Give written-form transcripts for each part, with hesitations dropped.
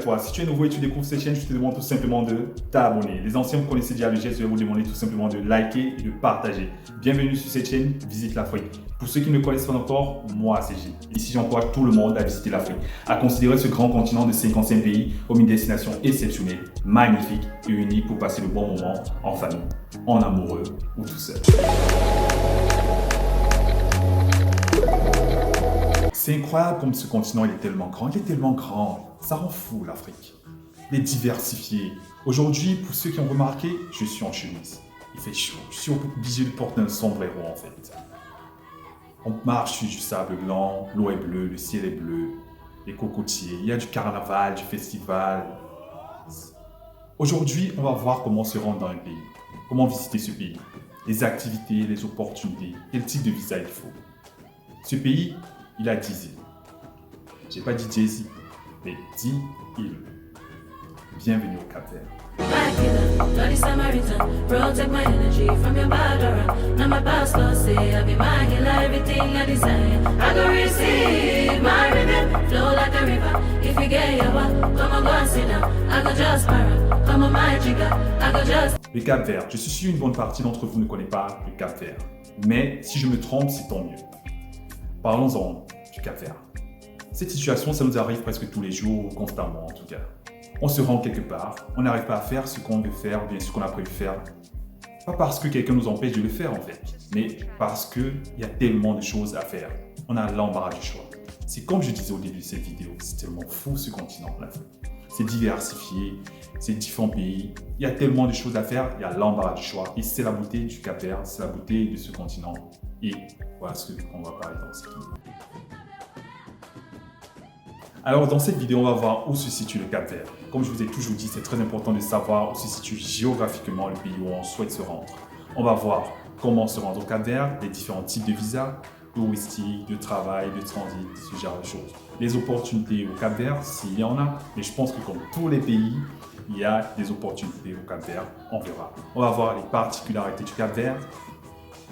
fois, si tu es nouveau et tu découvres cette chaîne, je te demande tout simplement de t'abonner. Les anciens, vous connaissez déjà le geste, je vais vous demander tout simplement de liker et de partager. Bienvenue sur cette chaîne, Visite l'Afrique. Pour ceux qui ne me connaissent pas encore, moi c'est Gilles. Ici, j'encourage tout le monde à visiter l'Afrique, à considérer ce grand continent de 55 pays comme une destination exceptionnelle, magnifique et unique pour passer de bons moments en famille, en amoureux ou tout seul. C'est incroyable comme ce continent il est tellement grand, ça rend fou l'Afrique. Il est diversifié. Aujourd'hui, pour ceux qui ont remarqué, je suis en chemise. Il fait chaud, je suis obligé de porter un sombrero en fait. On marche sur du sable blanc, l'eau est bleue, le ciel est bleu, les cocotiers, il y a du carnaval, du festival. Aujourd'hui, on va voir comment se rendre dans un pays, comment visiter ce pays, les activités, les opportunités, quel type de visa il faut. Ce pays, il a 10 îles. J'ai pas dit Jay-Z, mais 10 îles. Bienvenue au Cap-Vert. Le Cap-Vert, je suis sûr une bonne partie d'entre vous ne connaît pas le Cap-Vert. Mais si je me trompe, c'est tant mieux. Parlons-en du Cap-Vert. Cette situation, ça nous arrive presque tous les jours, constamment en tout cas. On se rend quelque part, on n'arrive pas à faire ce qu'on veut faire, bien ce qu'on a prévu faire. Pas parce que quelqu'un nous empêche de le faire en fait, mais parce qu'il y a tellement de choses à faire. On a l'embarras du choix. C'est comme je disais au début de cette vidéo, c'est tellement fou ce continent, l'Afrique. C'est diversifié, c'est différents pays, il y a tellement de choses à faire, il y a l'embarras du choix. Et c'est la beauté du Cap-Vert, c'est la beauté de ce continent. Et voilà ce qu'on va parler dans cette vidéo. Alors dans cette vidéo, on va voir où se situe le Cap-Vert. Comme je vous ai toujours dit, c'est très important de savoir où se situe géographiquement le pays où on souhaite se rendre. On va voir comment se rendre au Cap-Vert, les différents types de visas, touristiques, de travail, de transit, ce genre de choses. Les opportunités au Cap-Vert, s'il y en a, mais je pense que comme tous les pays, il y a des opportunités au Cap-Vert, on verra. On va voir les particularités du Cap-Vert,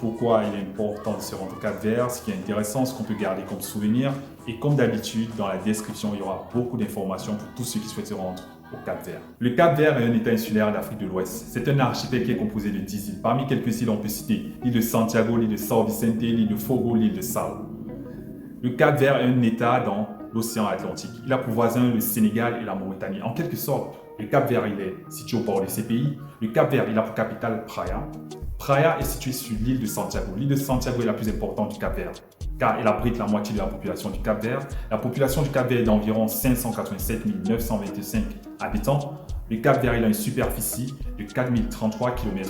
pourquoi il est important de se rendre au Cap-Vert, ce qui est intéressant, ce qu'on peut garder comme souvenir. Et comme d'habitude, dans la description, il y aura beaucoup d'informations pour tous ceux qui souhaitent se rendre au Cap-Vert. Le Cap-Vert est un état insulaire d'Afrique de l'Ouest. C'est un archipel qui est composé de 10 îles. Parmi quelques îles, on peut citer l'île de Santiago, l'île de São Vicente, l'île de Fogo, l'île de Sal. Le Cap-Vert est un état dans l'océan Atlantique. Il a pour voisins le Sénégal et la Mauritanie. En quelque sorte, le Cap-Vert il est situé au bord de ces pays. Le Cap-Vert il a pour capitale Praia. Praia est située sur l'île de Santiago. L'île de Santiago est la plus importante du Cap-Vert, car elle abrite la moitié de la population du Cap-Vert. La population du Cap-Vert est d'environ 587 925 habitants. Le Cap-Vert il a une superficie de 4033 km².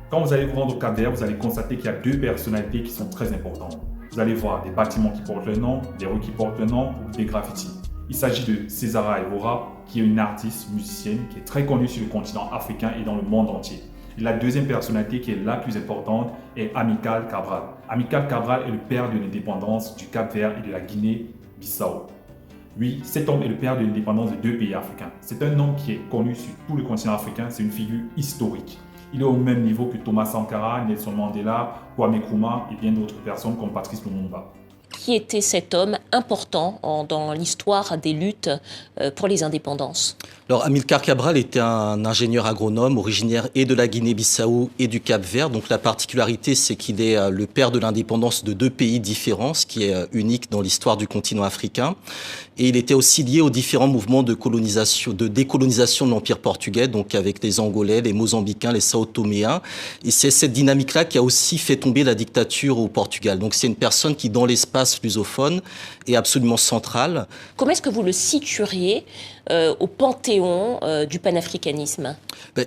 Quand vous allez vous rendre au Cap-Vert, vous allez constater qu'il y a deux personnalités qui sont très importantes. Vous allez voir des bâtiments qui portent le nom, des rues qui portent le nom ou des graffitis. Il s'agit de Césara Évora, qui est une artiste musicienne qui est très connue sur le continent africain et dans le monde entier. Et la deuxième personnalité qui est la plus importante est Amilcar Cabral. Amilcar Cabral est le père de l'indépendance du Cap-Vert et de la Guinée-Bissau. Oui, cet homme est le père de l'indépendance de deux pays africains. C'est un homme qui est connu sur tout le continent africain, c'est une figure historique. Il est au même niveau que Thomas Sankara, Nelson Mandela, Kwame Nkrumah et bien d'autres personnes comme Patrice Lumumba. Qui était cet homme important dans l'histoire des luttes pour les indépendances? Alors, Amilcar Cabral était un ingénieur agronome originaire et de la Guinée-Bissau et du Cap-Vert. Donc la particularité, c'est qu'il est le père de l'indépendance de deux pays différents, ce qui est unique dans l'histoire du continent africain. Et il était aussi lié aux différents mouvements de colonisation, de décolonisation de l'Empire portugais, donc avec les Angolais, les Mozambicains, les Sao Toméens. Et c'est cette dynamique-là qui a aussi fait tomber la dictature au Portugal. Donc c'est une personne qui, dans l'espace lusophone, est absolument centrale. Comment est-ce que vous le situeriez au panthéon du panafricanisme?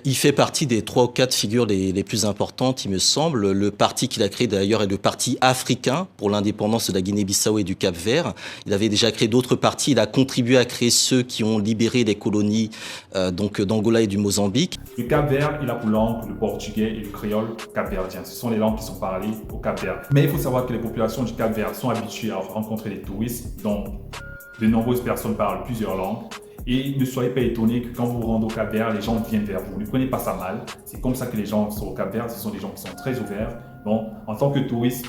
Il fait partie des 3 ou 4 figures les plus importantes, il me semble. Le parti qu'il a créé d'ailleurs est le Parti africain pour l'indépendance de la Guinée-Bissau et du Cap-Vert. Il avait déjà créé d'autres partis. Il a contribué à créer ceux qui ont libéré les colonies donc d'Angola et du Mozambique. Le Cap-Vert, il a pour langue le portugais et le créole capverdien. Ce sont les langues qui sont parlées au Cap-Vert. Mais il faut savoir que les populations du Cap-Vert sont habituées à rencontrer des touristes, donc de nombreuses personnes parlent plusieurs langues. Et ne soyez pas étonnés que quand vous vous rendez au Cap-Vert, les gens viennent vers vous. Ne prenez pas ça mal. C'est comme ça que les gens sont au Cap-Vert. Ce sont des gens qui sont très ouverts. Donc, en tant que touriste,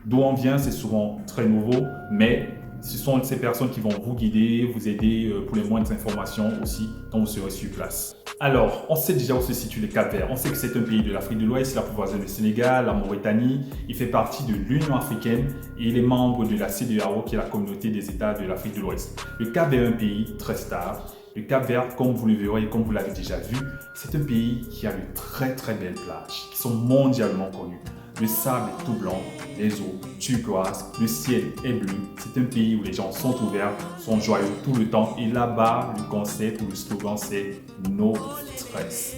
d'où on vient, c'est souvent très nouveau. Mais Ce sont ces personnes qui vont vous guider, vous aider pour les moindres informations aussi quand vous serez sur place. Alors, on sait déjà où se situe le Cap-Vert. On sait que c'est un pays de l'Afrique de l'Ouest, il a pour voisin le Sénégal, la Mauritanie. Il fait partie de l'Union africaine et il est membre de la CEDEAO, qui est la communauté des États de l'Afrique de l'Ouest. Le Cap-Vert est un pays très stable. Le Cap-Vert, comme vous le verrez et comme vous l'avez déjà vu, c'est un pays qui a de très très belles plages qui sont mondialement connues. Le sable est tout blanc, les eaux turquoises, le ciel est bleu. C'est un pays où les gens sont ouverts, sont joyeux tout le temps. Et là-bas, le concept ou le slogan, c'est No Stress.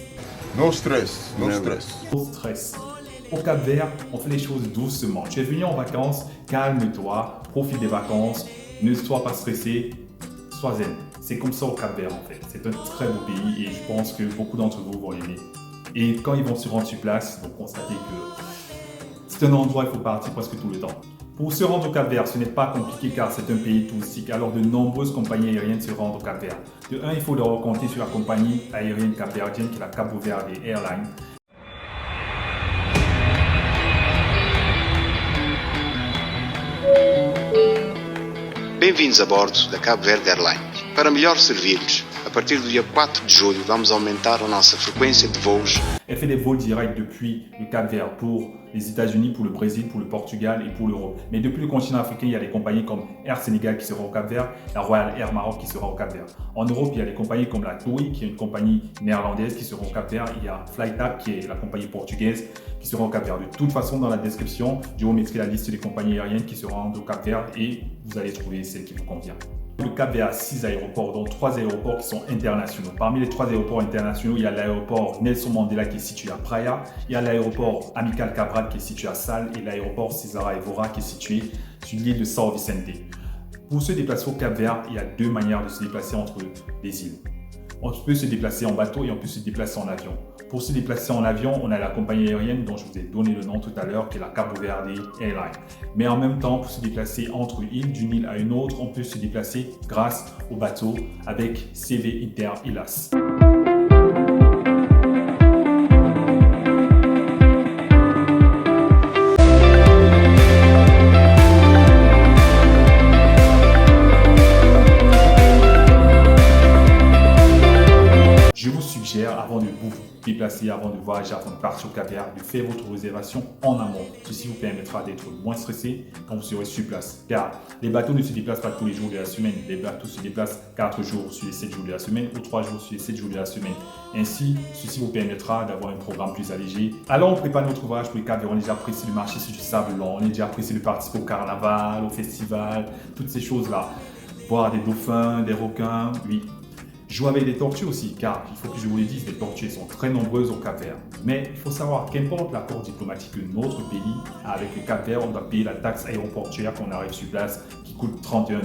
No stress, no stress. No stress. Au Cap-Vert, on fait les choses doucement. Tu es venu en vacances, calme-toi, profite des vacances, ne sois pas stressé, sois zen. C'est comme ça au Cap-Vert en fait. C'est un très beau pays et je pense que beaucoup d'entre vous vont l'aimer. Et quand ils vont se rendre sur place, ils vont constater que c'est un endroit où il faut partir presque tout le temps. Pour se rendre au Cap-Vert, ce n'est pas compliqué car c'est un pays touristique. Alors de nombreuses compagnies aériennes se rendent au Cap-Vert. De un, il faut leur compter sur la compagnie aérienne capverdienne qui est la Cabo Verde Airlines. Bem-vindos a bordo da Cabo Verde Airlines. Para melhor servir-vos, a partir do dia 4 de julho vamos aumentar a nossa frequência de voos. Elle fait des vols directs depuis le Cap-Vert pour les États-Unis, pour le Brésil, pour le Portugal et pour l'Europe. Mais depuis le continent africain, il y a des compagnies comme Air Sénégal qui sera au Cap-Vert, la Royal Air Maroc qui sera au Cap-Vert. En Europe, il y a des compagnies comme la TUI, qui est une compagnie néerlandaise qui sera au Cap-Vert. Il y a FlyTap, qui est la compagnie portugaise, qui sera au Cap-Vert. De toute façon, dans la description, je vous mettrai la liste des compagnies aériennes qui seront au Cap-Vert et vous allez trouver celle qui vous convient. Le Cap-Vert a 6 aéroports, dont 3 aéroports qui sont internationaux. Parmi les 3 aéroports internationaux, il y a l'aéroport Nelson Mandela qui est situé à Praia, il y a l'aéroport Amical Cabral qui est situé à Sal et l'aéroport Cesara Evora qui est situé sur l'île de São Vicente. Pour se déplacer au Cap-Vert, il y a 2 manières de se déplacer entre les îles. On peut se déplacer en bateau et on peut se déplacer en avion. Pour se déplacer en avion, on a la compagnie aérienne dont je vous ai donné le nom tout à l'heure, qui est la Cabo Verde Airlines. Mais en même temps, pour se déplacer entre îles, d'une île à une autre, on peut se déplacer grâce au bateau avec CV Inter Ilhas. Avant de vous déplacer, avant de voyager, avant de partir au Cap-Vert, de faire votre réservation en amont. Ceci vous permettra d'être moins stressé quand vous serez sur place. Car les bateaux ne se déplacent pas tous les jours de la semaine. Les bateaux se déplacent 4 jours sur les 7 jours de la semaine ou 3 jours sur les 7 jours de la semaine. Ainsi, ceci vous permettra d'avoir un programme plus allégé. Alors, on prépare notre voyage pour le Cap-Vert. On est déjà pressé de marcher sur du sable blanc. On est déjà pressé de participer au carnaval, au festival, toutes ces choses-là. Voir des dauphins, des requins, oui. Jouer avec des tortues aussi, car il faut que je vous le dise, les tortues sont très nombreuses au Cap-Vert. Mais il faut savoir qu'importe l'accord diplomatique que notre pays a avec le Cap-Vert, on doit payer la taxe aéroportuaire quand on arrive sur place, qui coûte 31 €.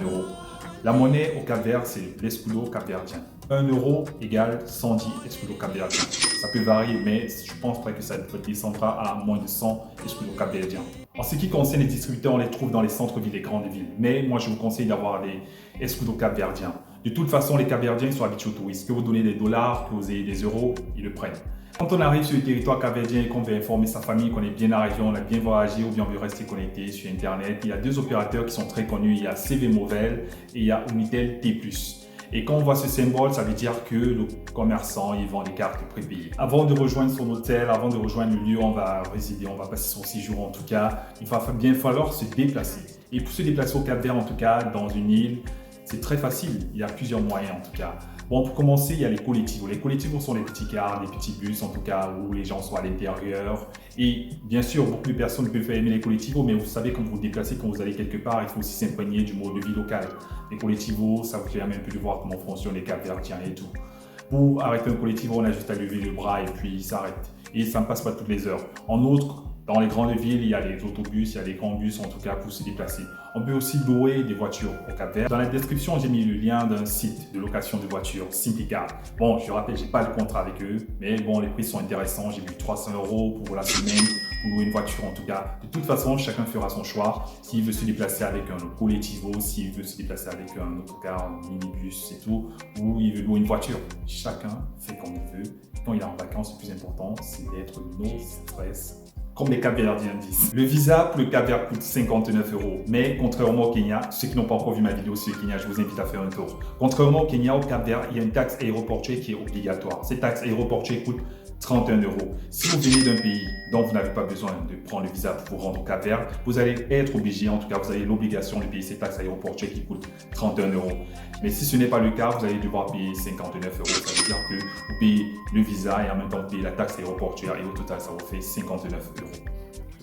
La monnaie au Cap-Vert, c'est l'escudo capverdien. 1 € égale 110 escudo capverdiens. Ça peut varier, mais je pense pas que ça descendra à moins de 100 escudo capverdiens. En ce qui concerne les distributeurs, on les trouve dans les centres-villes et grandes villes. Mais moi, je vous conseille d'avoir des escudo capverdiens. De toute façon, les Capverdiens sont habitués aux touristes. Que vous donnez des dollars, que vous ayez des euros, ils le prennent. Quand on arrive sur le territoire capverdien et qu'on veut informer sa famille qu'on est bien arrivé, on a bien voyagé ou bien on veut rester connecté sur Internet, il y a 2 opérateurs qui sont très connus. Il y a CV Movel et il y a Unitel T+. Et quand on voit ce symbole, ça veut dire que le commerçant, il vend des cartes prépayées. Avant de rejoindre son hôtel, avant de rejoindre le lieu où on va résider, on va passer son séjour en tout cas, il va bien falloir se déplacer. Et pour se déplacer au Cap-Vert en tout cas, dans une île, c'est très facile, il y a plusieurs moyens en tout cas. Bon, pour commencer, il y a les collectivos. Les collectivos sont les petits cars, les petits bus en tout cas, où les gens sont à l'intérieur. Et bien sûr, beaucoup de personnes peuvent aimer les collectivos, mais vous savez, quand vous vous déplacez, quand vous allez quelque part, il faut aussi s'imprégner du mode de vie local. Les collectivos, ça vous permet un peu de voir comment fonctionnent les Capverdiens et tout. Pour arrêter un collectivo, on a juste à lever le bras et puis il s'arrête. Et ça ne passe pas toutes les heures. En outre, dans les grandes villes, il y a les autobus, il y a les grands bus en tout cas pour se déplacer. On peut aussi louer des voitures au Cap-Vert. Dans la description, j'ai mis le lien d'un site de location de voitures, Simplicar. Bon, je rappelle, je n'ai pas le contrat avec eux, mais bon, les prix sont intéressants. J'ai vu 300 € pour la semaine, pour louer une voiture en tout cas. De toute façon, chacun fera son choix. S'il veut se déplacer avec un collectivo, s'il veut se déplacer avec un autocar, un minibus et tout, ou il veut louer une voiture. Chacun fait comme il veut. Quand il est en vacances, le plus important, c'est d'être no stress comme les Cap-Verdiens disent. Le visa pour le Cap-Vert coûte 59 €. Mais contrairement au Kenya, ceux qui n'ont pas encore vu ma vidéo sur le Kenya, je vous invite à faire un tour. Contrairement au Kenya, au Cap-Vert, il y a une taxe aéroportuaire qui est obligatoire. Cette taxe aéroportuaire coûte 31 €. Si vous venez d'un pays dont vous n'avez pas besoin de prendre le visa pour vous rendre au Cap-Vert, vous allez être obligé, en tout cas vous avez l'obligation de payer cette taxe aéroportuaire qui coûte 31 €. Mais si ce n'est pas le cas, vous allez devoir payer 59 €. Ça veut dire que vous payez le visa et en même temps vous payez la taxe aéroportuaire et au total ça vous fait 59 €.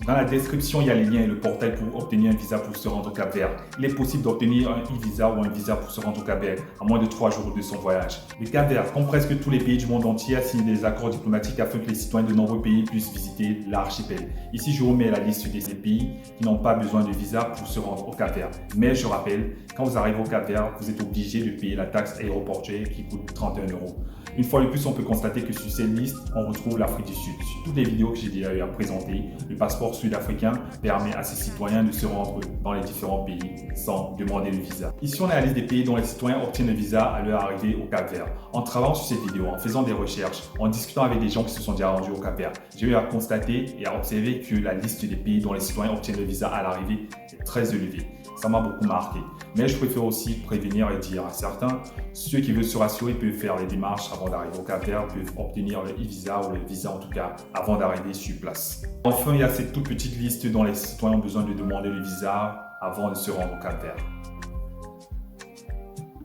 Dans la description, il y a les liens et le portail pour obtenir un visa pour se rendre au Cap-Vert. Il est possible d'obtenir un e-visa ou un visa pour se rendre au Cap-Vert à moins de 3 jours de son voyage. Le Cap-Vert, comme presque tous les pays du monde entier, a signé des accords diplomatiques afin que les citoyens de nombreux pays puissent visiter l'archipel. Ici, je vous mets la liste de ces pays qui n'ont pas besoin de visa pour se rendre au Cap-Vert. Mais je rappelle, quand vous arrivez au Cap-Vert, vous êtes obligé de payer la taxe aéroportuaire qui coûte 31 €. Une fois de plus, on peut constater que sur cette liste, on retrouve l'Afrique du Sud. Sur toutes les vidéos que j'ai déjà eu à présenter, le passeport sud-africain permet à ses citoyens de se rendre dans les différents pays sans demander le visa. Ici, on a la liste des pays dont les citoyens obtiennent le visa à leur arrivée au Cap-Vert. En travaillant sur cette vidéo, en faisant des recherches, en discutant avec des gens qui se sont déjà rendus au Cap-Vert, j'ai eu à constater et à observer que la liste des pays dont les citoyens obtiennent le visa à l'arrivée est très élevée. Ça m'a beaucoup marqué. Mais je préfère aussi prévenir et dire à certains, ceux qui veulent se rassurer peuvent faire les démarches avant d'arriver au Cap-Vert, peuvent obtenir le e-visa ou le visa en tout cas avant d'arriver sur place. Enfin, il y a cette toute petite liste dont les citoyens ont besoin de demander le visa avant de se rendre au Cap-Vert.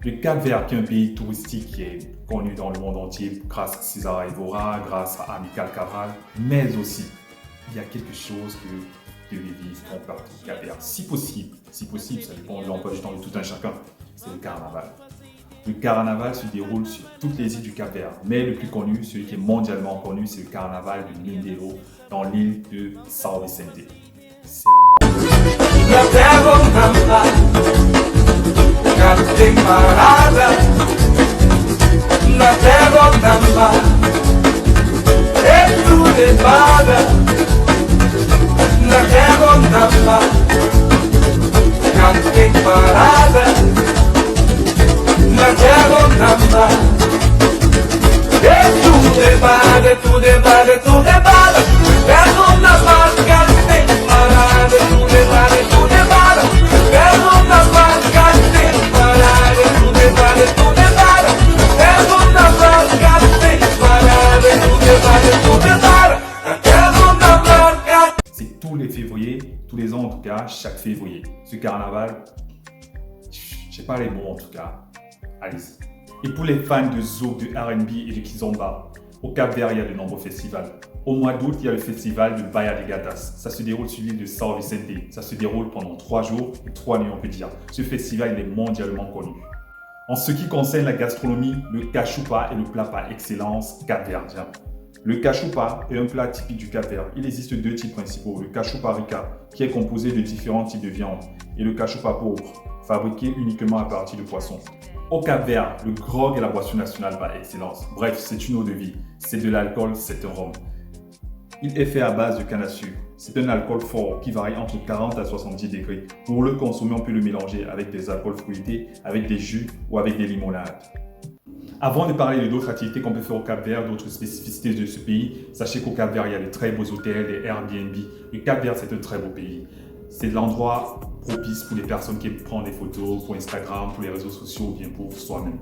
Le Cap-Vert, qui est un pays touristique qui est connu dans le monde entier grâce à César Évora, grâce à Amical Cabral, mais aussi il y a quelque chose que de vivre en partie du Cap-Vert. Si possible, ça dépend de l'emploi du temps de tout un chacun, c'est le carnaval. Le carnaval se déroule sur toutes les îles du Cap-Vert, mais le plus connu, celui qui est mondialement connu, c'est le carnaval de Mindelo dans l'île de São Vicente. C'est tous les février, tous les ans en tout cas, chaque février. Ce carnaval, je sais pas les mots en tout cas, allez-y. Et pour les fans de zouk, de R&B et de kizomba, au Cap-Vert, il y a de nombreux festivals. Au mois d'août, il y a le festival de Baía de Gatas. Ça se déroule sur l'île de São Vicente. Ça se déroule pendant 3 jours et 3 nuits, on peut dire. Ce festival, il est mondialement connu. En ce qui concerne la gastronomie, le cachupa est le plat par excellence capverdien. Le cachupa est un plat typique du Cap-Vert. Il existe 2 types principaux. Le cachupa rica, qui est composé de différents types de viande, et le cachupa pourpre, fabriqué uniquement à partir de poissons. Au Cap-Vert, le grog est la boisson nationale par excellence. Bref, c'est une eau de vie. C'est de l'alcool, c'est un rhum. Il est fait à base de canne à sucre. C'est un alcool fort qui varie entre 40 à 70 degrés. Pour le consommer, on peut le mélanger avec des alcools fruités, avec des jus ou avec des limonades. Avant de parler de d'autres activités qu'on peut faire au Cap-Vert, d'autres spécificités de ce pays, sachez qu'au Cap-Vert, il y a de très beaux hôtels, des Airbnb. Le Cap-Vert, c'est un très beau pays. C'est l'endroit propice pour les personnes qui prennent des photos pour Instagram, pour les réseaux sociaux ou bien pour soi-même.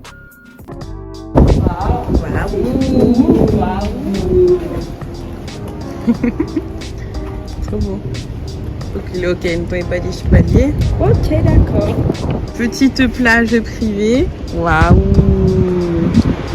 Voilà. Trop beau. Donc le Hokkien n'est pas des chevaliers. Ok, d'accord. Petite plage privée. Waouh.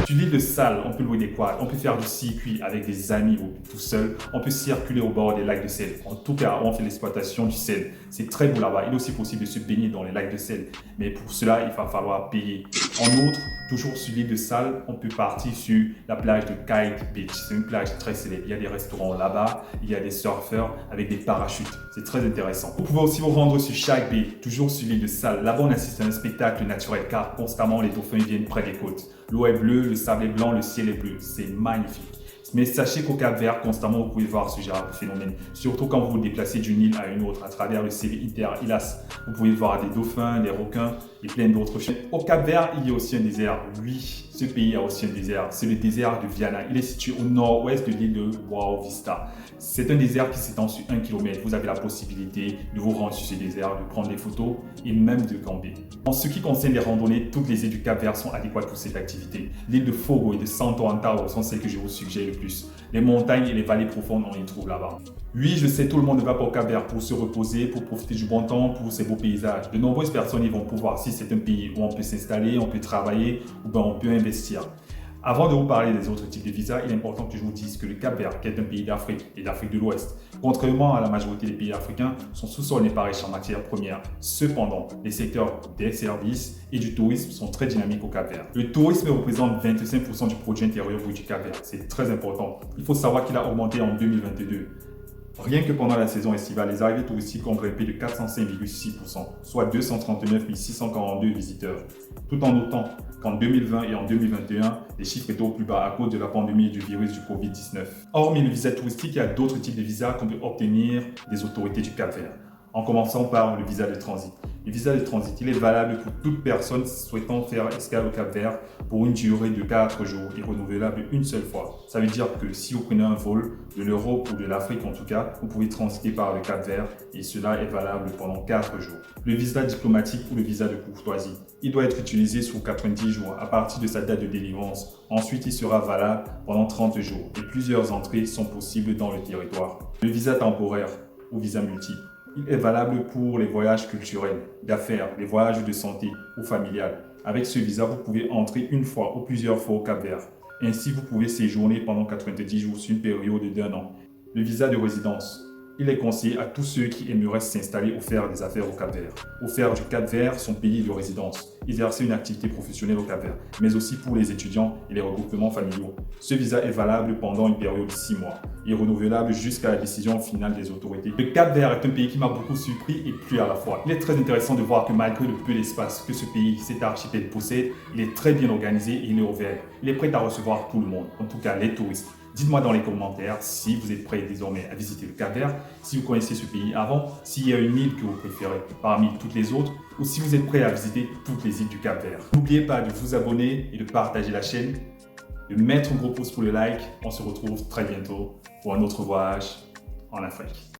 Sur l'île de Sal, on peut louer des quads, on peut faire du circuit avec des amis ou tout seul, on peut circuler au bord des lacs de sel. En tout cas, on fait l'exploitation du sel. C'est très beau là-bas. Il est aussi possible de se baigner dans les lacs de sel, mais pour cela, il va falloir payer. En outre, toujours sur l'île de Sal, on peut partir sur la plage de Kite Beach. C'est une plage très célèbre. Il y a des restaurants là-bas, il y a des surfeurs avec des parachutes. C'est très intéressant. Vous pouvez aussi vous rendre sur Shark Bay, toujours sur l'île de Sal. Là-bas, on assiste à un spectacle naturel car constamment les dauphins viennent près des côtes. L'eau est bleue, le sable est blanc, le ciel est bleu. C'est magnifique. Mais sachez qu'au Cap-Vert, constamment, vous pouvez voir ce genre de phénomène. Surtout quand vous vous déplacez d'une île à une autre à travers le CV Inter-Ilas. Vous pouvez voir des dauphins, des requins et plein d'autres choses. Au Cap-Vert, il y a aussi un désert. Oui, ce pays a aussi un désert. C'est le désert de Viana. Il est situé au nord-ouest de l'île de Boa Vista. C'est un désert qui s'étend sur 1 km. Vous avez la possibilité de vous rendre sur ce désert, de prendre des photos et même de camper. En ce qui concerne les randonnées, toutes les îles du Cap-Vert sont adéquates pour cette activité. L'île de Fogo et de Santo Antaro sont celles que je vous suggère le plus. Les montagnes et les vallées profondes, on y trouve là-bas. Oui, je sais, tout le monde ne va pas au Cap-Vert pour se reposer, pour profiter du bon temps, pour ses beaux paysages. De nombreuses personnes y vont pouvoir, si c'est un pays où on peut s'installer, on peut travailler ou bien on peut investir. Avant de vous parler des autres types de visas, il est important que je vous dise que le Cap-Vert, qui est un pays d'Afrique et d'Afrique de l'Ouest, contrairement à la majorité des pays africains, son sous-sol n'est pas riche en matières premières. Cependant, les secteurs des services et du tourisme sont très dynamiques au Cap-Vert. Le tourisme représente 25% du produit intérieur brut du Cap-Vert. C'est très important. Il faut savoir qu'il a augmenté en 2022. Rien que pendant la saison estivale, les arrivées touristiques ont grimpé de 405,6%, soit 239 642 visiteurs. Tout en notant qu'en 2020 et en 2021, les chiffres étaient au plus bas à cause de la pandémie du virus du Covid-19. Hormis le visa touristique, il y a d'autres types de visas qu'on peut obtenir des autorités du Cap-Vert. En commençant par le visa de transit. Le visa de transit, il est valable pour toute personne souhaitant faire escale au Cap-Vert pour une durée de 4 jours et renouvelable une seule fois. Ça veut dire que si vous prenez un vol de l'Europe ou de l'Afrique en tout cas, vous pouvez transiter par le Cap-Vert et cela est valable pendant 4 jours. Le visa diplomatique ou le visa de courtoisie, il doit être utilisé sur 90 jours à partir de sa date de délivrance. Ensuite, il sera valable pendant 30 jours et plusieurs entrées sont possibles dans le territoire. Le visa temporaire ou visa multiple. Il est valable pour les voyages culturels, d'affaires, les voyages de santé ou familiales. Avec ce visa, vous pouvez entrer une fois ou plusieurs fois au Cap-Vert. Ainsi, vous pouvez séjourner pendant 90 jours sur une période d'1 an. Le visa de résidence. Il est conseillé à tous ceux qui aimeraient s'installer ou faire des affaires au Cap-Vert. Ou faire du Cap-Vert son pays de résidence, exercer une activité professionnelle au Cap-Vert, mais aussi pour les étudiants et les regroupements familiaux. Ce visa est valable pendant une période de 6 mois et renouvelable jusqu'à la décision finale des autorités. Le Cap-Vert est un pays qui m'a beaucoup surpris et plu à la fois. Il est très intéressant de voir que malgré le peu d'espace que ce pays, cet archipel possède, il est très bien organisé et il est ouvert. Il est prêt à recevoir tout le monde, en tout cas les touristes. Dites-moi dans les commentaires si vous êtes prêt désormais à visiter le Cap-Vert, si vous connaissez ce pays avant, s'il y a une île que vous préférez parmi toutes les autres, ou si vous êtes prêt à visiter toutes les îles du Cap-Vert. N'oubliez pas de vous abonner et de partager la chaîne, de mettre un gros pouce pour le like. On se retrouve très bientôt pour un autre voyage en Afrique.